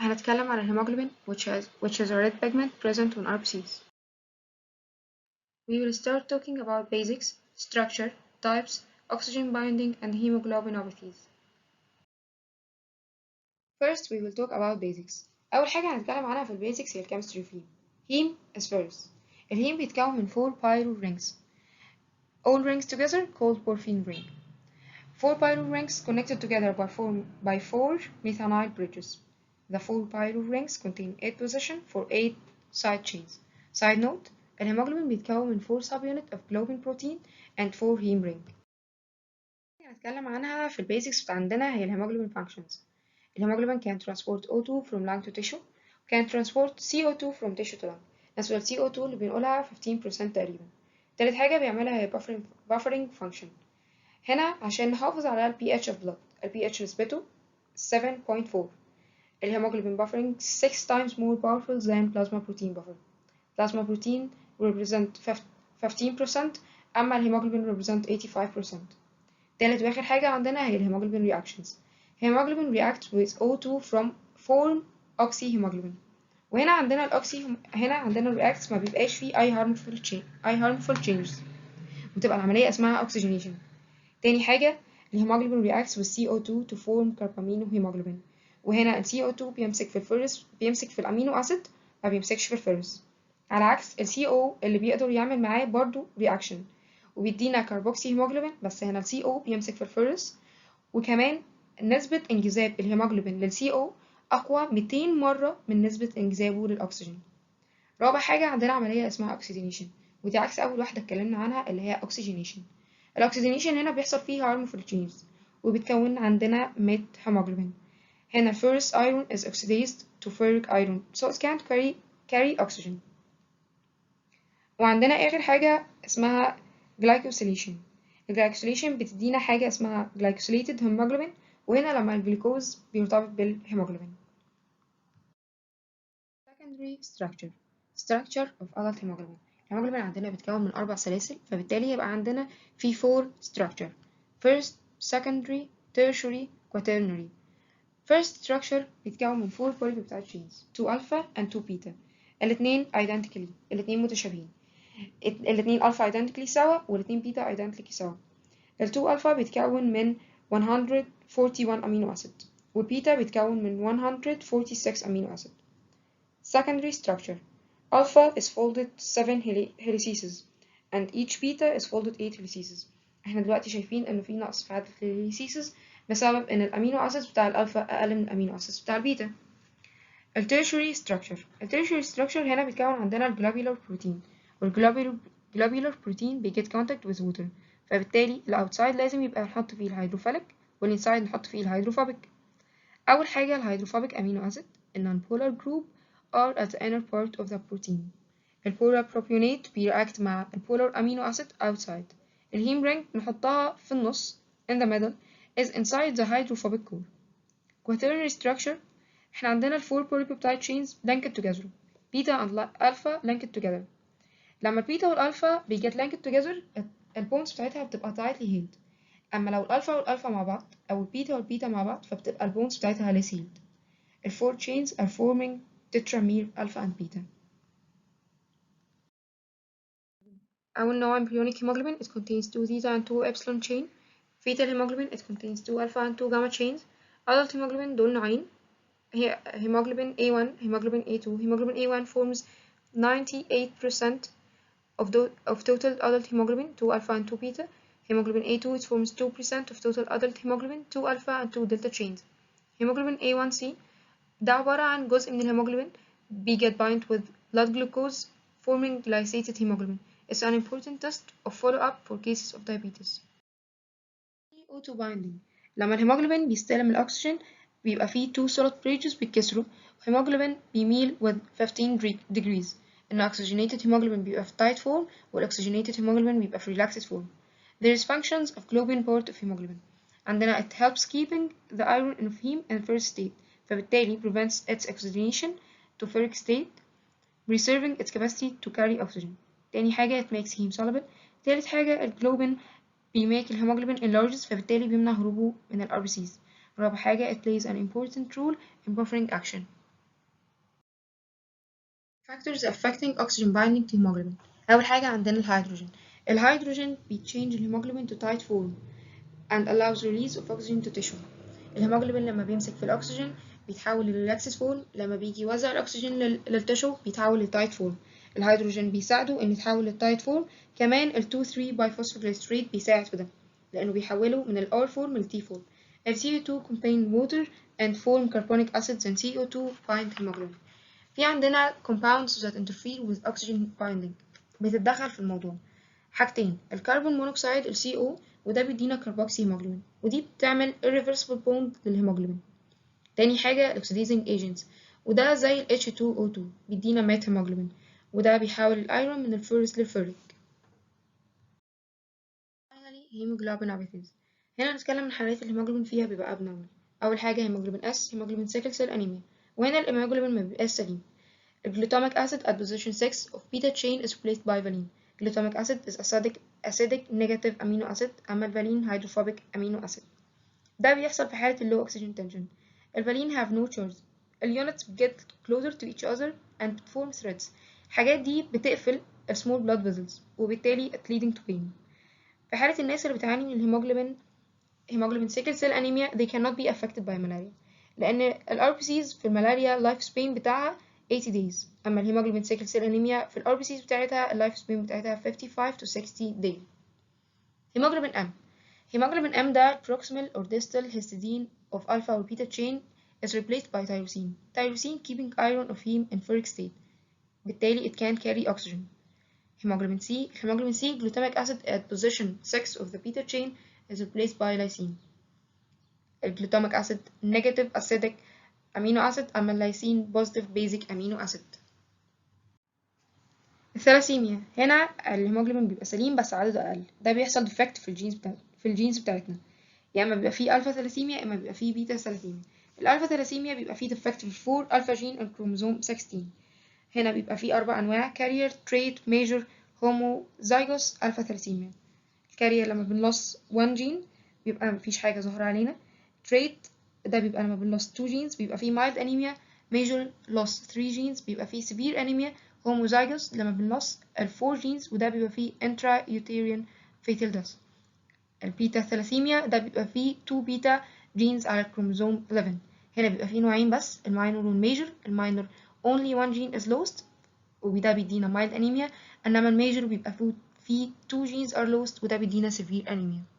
هنتكلم عن الهيموجلوبين which is a red pigment present on RBCs. We will start talking about basics, structure, types, oxygen binding, and hemoglobinopathies. First, we will talk about basics. أول حاجة هنتكلم عنها في البيزكس هي الكيمستري of heme. Heme is first. الهيم بيتكون من 4 pyro rings. All rings together called porphine ring. 4 pyro rings connected together by 4 methanol bridges. The 4 pyro rings contain 8 positions for 8 side chains. Side note, الهيموجلوبين بيتكون من 4 subunits of globin protein and 4 heme ring. هنتكلم عنها في البيزكس عندنا هي الهيموجلوبين functions. الهيموجلوبين can transport O2 from lung to tissue can transport CO2 from tissue to lung. بالنسبة لل CO2 اللي بنقولها 15% تقريبا. تالت حاجة بيعملها هي buffering function. هنا عشان نحافظ على ال pH of blood. ال pH نسبته 7.4. الهيموجلوبين buffering 6 times more powerful than plasma protein buffer. Plasma protein represent 15%, أما الهيموجلوبين represent 85%. تالت وآخر حاجة عندنا هي الهيموجلوبين reactions. Hemoglobin reacts with O2 from form oxyhemoglobin. وهنا عندنا هنا عندنا reacts ما بيبقاش فيه أي harmful changes. وتبقى العملية اسمها oxygenation. تاني حاجة الهيموجلوبين reacts with CO2 to form carbaminohemoglobin. وهنا ال CO2 بيمسك في الأمينو أسيد ما بيمسكش في الفيرس. على عكس ال CO اللي بيقدر يعمل معاه برضو reaction وبيدينا كاربوكسي هيموجلوبين، بس هنا ال CO بيمسك في الفيرس. وكمان نسبة انجذاب الهيموجلوبين لل CO أقوى 200 مرة من نسبة انجذابه للأكسجين. رابع حاجة عندنا عملية اسمها oxygenation، ودي عكس أول واحدة اتكلمنا عنها اللي هي oxygenation. الأكسجينيشن هنا بيحصل فيه harmful changes وبتكون عندنا met hemoglobin. هنا ferrous iron is oxidized to ferric iron so it can't carry oxygen. وعندنا آخر حاجة اسمها glycosylation. الجلايكوسيليشن بتدينا حاجة اسمها glycosylated hemoglobin، وهنا لما الجلوكوز بيرتبط بالهيموجلوبين. secondary structure of adult hemoglobin. الهيموجلوبين عندنا بيتكون من 4 سلاسل، فبالتالي يبقى عندنا في 4 structure: first, secondary, tertiary, quaternary. first structure بيتكون من 4 polypeptide chains 2 alpha and 2 beta. الاتنين متشابهين. الاتنين alpha identically سوا والاتنين beta identically سوا. ال 2 alpha بيتكون من 141 amino acid والبيتا بيتكون من 146 amino acid. secondary structure: alpha is folded 7 helices and each beta is folded 8 helices. احنا دلوقتي شايفين انه في نقص في عدد الهيليسيسز بسبب ان الامينو اسيدز بتاع الالفا اقل من الامينو اسيدز بتاع البيتا. التيرشري structure هنا بيتكون عندنا الجلوبيولار بروتين، والجلوبيولار بروتين بيجيت كونتاكت with water، فبالتالي الاوتسايد لازم يبقى نحط فيه الهيدروفيليك والانسايد نحط فيه الهيدروفوبيك. اول حاجه الهيدروفوبيك امينو اسيد النون-polar group are at the inner part of the protein. البولار propionate بيرياكت مع البولار amino acid outside. الهيم رينج نحطها في النص in the middle is inside the hydrophobic core. quaternary structure احنا عندنا ال 4 polypeptide chains linked together. beta and alpha linked together. لما البيتا والالفا بيجت linked together البونز بتاعتها بتبقى tightly held. اما لو الالفا والالفا مع بعض او البيتا والبيتا مع بعض فبتبقى البونز بتاعتها less held. ال 4 chains are forming tetramer alpha and beta. أول نوع embryonic hemoglobin it contains 2 theta and 2 epsilon chain. fetal hemoglobin it contains 2 alpha and 2 gamma chains. adult hemoglobin دول نوعين هي hemoglobin A1 hemoglobin A2. hemoglobin A1 forms 98% of total adult hemoglobin 2 alpha and 2 beta. hemoglobin A2 it forms 2% of total adult hemoglobin 2 alpha and 2 delta chains. hemoglobin A1C ده عبارة عن جزء من الهيموجلوبين بيجت bind with blood glucose forming glycated hemoglobin. It's an important test of follow-up for cases of diabetes. O2 binding لما الهيموجلوبين بيستلم الأكسجين بيبقى فيه 2 solid bridges بيتكسروا والهيموجلوبين بيميل with 15 degrees. إن oxygenated hemoglobin بيبقى في tight form والoxygenated hemoglobin بيبقى في relaxed form. There is functions of globin part of hemoglobin. عندنا it helps keeping the iron in heme in first state فبالتالي prevents its oxidation to ferric state preserving its capacity to carry oxygen. تاني حاجة it makes heme soluble. تالت حاجة الجلوبين بيميك الهيموجلوبين enlarges فبالتالي بيمنع هروبه من ال RBCs. رابع حاجة it plays an important role in buffering action. factors affecting oxygen binding to hemoglobin. أول حاجة عندنا الهيدروجين. الهيدروجين بيتشينج الهيموجلوبين to tight form and allows release of oxygen to tissue. الهيموجلوبين لما بيمسك في الأكسجين بيتحول لللاكسس فورم، لما بيجي يوزع الأكسجين للتشو بيتحول للتايت فورم. الهيدروجين بيساعده إن يتحول للتايت فورم، كمان ال 2,3 بايفوسفوجليسريت بيساعد في ده لأنه بيحوله من ال R form لل T form. ال CO2 contain water and form carbonic acids and CO2 bind hemoglobin. في عندنا compounds that interfere with oxygen binding بتتدخل في الموضوع. حاجتين، الكربون مونوكسيد ال CO وده بيدينا كربوكسي هيموجلوبين ودي بتعمل irreversible bond للهيموجلوبين. تاني حاجة الاكسيديزنج agents وده زي ال H2O2 بيدينا مات هيموجلوبين وده بيحول الايرون من الفيرس للفيريك. finally hemoglobinopathies. هنا هنتكلم عن حالات الهيموجلوبين فيها بيبقى abnormal. أول حاجة هيموجلوبين S هيموجلوبين سيكل سيل أنيميا وهنا الهيموجلوبين مبيبقاش سليم. Glutamic acid at position 6 of beta chain is replaced by valine. Glutamic acid is acidic negative amino acid أما الفالين hydrophobic amino acid. ده بيحصل في حالة low oxygen tension. الفالين have no charge. الunits get closer to each other and form threads. الحاجات دي بتقفل small blood vessels وبالتالي leading to pain. في حالة الناس اللي بتعاني من hemoglobin sickle cell anemia they cannot be affected by malaria لأن ال RBCs في الملاريا life span بتاعها 80 days أما الهيموجلوبين sickle cell anemia في ال RBCs بتاعتها ال life span بتاعتها 55 to 60 days. hemoglobin M. hemoglobin M ده proximal or distal histidine of alpha or beta chain is replaced by tyrosine. Tyrosine keeping iron of heme in ferric state. بالتالي it can carry oxygen. Hemoglobin C. Hemoglobin C glutamic acid at position 6 of the beta chain is replaced by lysine. الglutamic acid negative acidic amino acid أما الليسين positive basic amino acid. الثلاسيميا هنا الهيموجلوبين بيبقى سليم بس عدده أقل ده بيحصل defect في الجينز بتاعتنا يا إما بيبقى فيه ألفا ثلاسيميا يا إما بيبقى فيه بيتا ثلاسيميا. الألفا ثلاسيميا بيبقى فيه defect في 4 ألفا جين الكروموزوم 16. هنا بيبقى فيه 4 أنواع carrier trait major homozygous ألفا ثلاسيميا. الكارير لما بنلص 1 جين بيبقى مفيش حاجة ظاهرة علينا. trait ده بيبقى لما بنلص 2 جينز بيبقى فيه mild anemia. major loss 3 جينز بيبقى فيه severe anemia. homozygous لما بنلص 4 جينز وده بيبقى فيه intrauterine fetal death. البيتا ثلاسيميا ده بيبقى فيه 2 بيتا جينز على الكروموزوم 11. هنا بيبقى فيه نوعين بس الماينور والميجر. الماينور only 1 gene is lost وده بيدينا mild anemia انما الميجر بيبقى فيه 2 genes are lost وده بيدينا severe anemia.